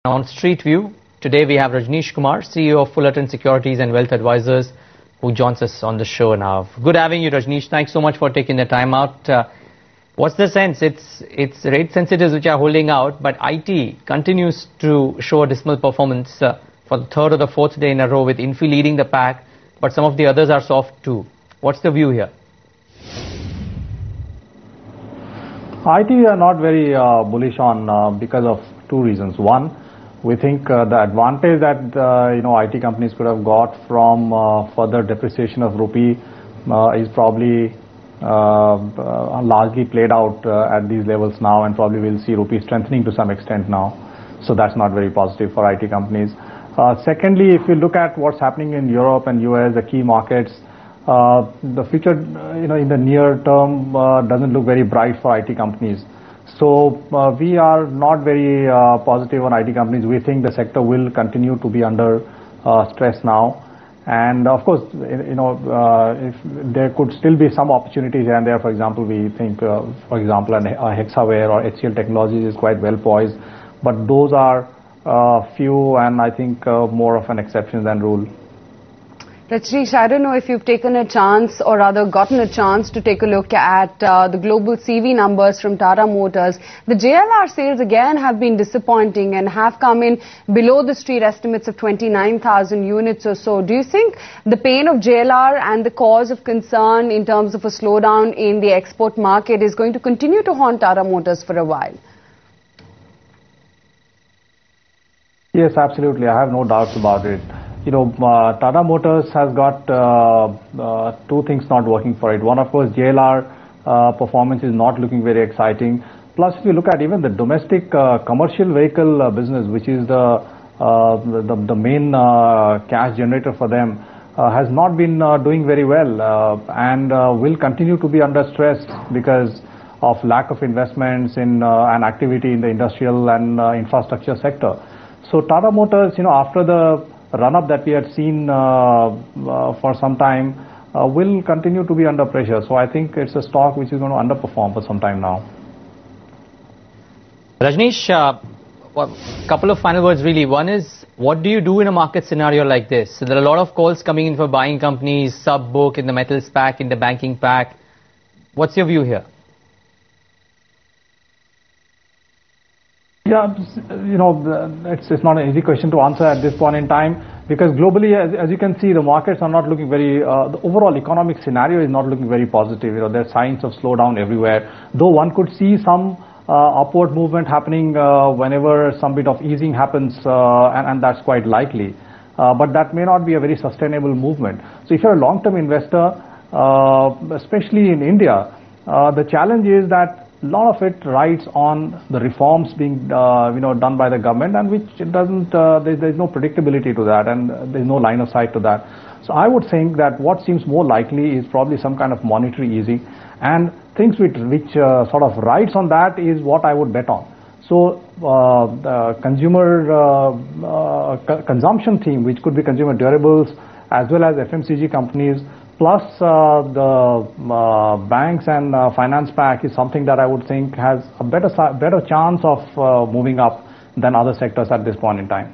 On Street View, today we have Rajnish Kumar, CEO of Fullerton Securities and Wealth Advisors, who joins us on the show now. Good having you, Rajnish. Thanks so much for taking the time out. What's the sense? It's rate sensitives which are holding out, but IT continues to show a dismal performance for the third or the fourth day in a row, with Infi leading the pack, but some of the others are soft too. What's the view here? IT are not very bullish on because of two reasons. One, we think the advantage that IT companies could have got from further depreciation of rupee is probably largely played out at these levels now, and probably we'll see rupee strengthening to some extent now. So that's not very positive for IT companies. Secondly, if you look at what's happening in Europe and US, the key markets, the future, in the near term doesn't look very bright for IT companies. So we are not very positive on IT companies. We think the sector will continue to be under stress now. And of course, if there could still be some opportunities here and there. For example, we think, for example, Hexaware or HCL Technologies is quite well poised, but those are few and I think more of an exception than rule. Rajnish, I don't know if you've taken a chance, or rather gotten a chance to take a look at the global CV numbers from Tata Motors. The JLR sales again have been disappointing and have come in below the street estimates of 29,000 units or so. Do you think the pain of JLR and the cause of concern in terms of a slowdown in the export market is going to continue to haunt Tata Motors for a while? Yes, absolutely. I have no doubts about it. Tata Motors has got two things not working for it. One, of course, JLR performance is not looking very exciting. Plus, if you look at even the domestic commercial vehicle business, which is the main cash generator for them, has not been doing very well and will continue to be under stress because of lack of investments in and activity in the industrial and infrastructure sector. So Tata Motors, after the run-up that we had seen for some time, will continue to be under pressure. So I think it's a stock which is going to underperform for some time now. Rajnish, a couple of final words really. One is, what do you do in a market scenario like this? So there are a lot of calls coming in for buying companies, sub-book, in the metals pack, in the banking pack. What's your view here? Yeah, it's not an easy question to answer at this point in time, because globally, as you can see, the markets are not looking very, the overall economic scenario is not looking very positive. There are signs of slowdown everywhere, though one could see some upward movement happening whenever some bit of easing happens, and that's quite likely. But that may not be a very sustainable movement. So if you're a long-term investor, especially in India, the challenge is that a lot of it rides on the reforms being done by the government, and which doesn't there's no predictability to that, and there's no line of sight to that. So I would think that what seems more likely is probably some kind of monetary easing, and things which sort of rides on that is what I would bet on. So the consumer consumption theme, which could be consumer durables as well as FMCG companies, plus the banks and finance pack, is something that I would think has a better chance of moving up than other sectors at this point in time.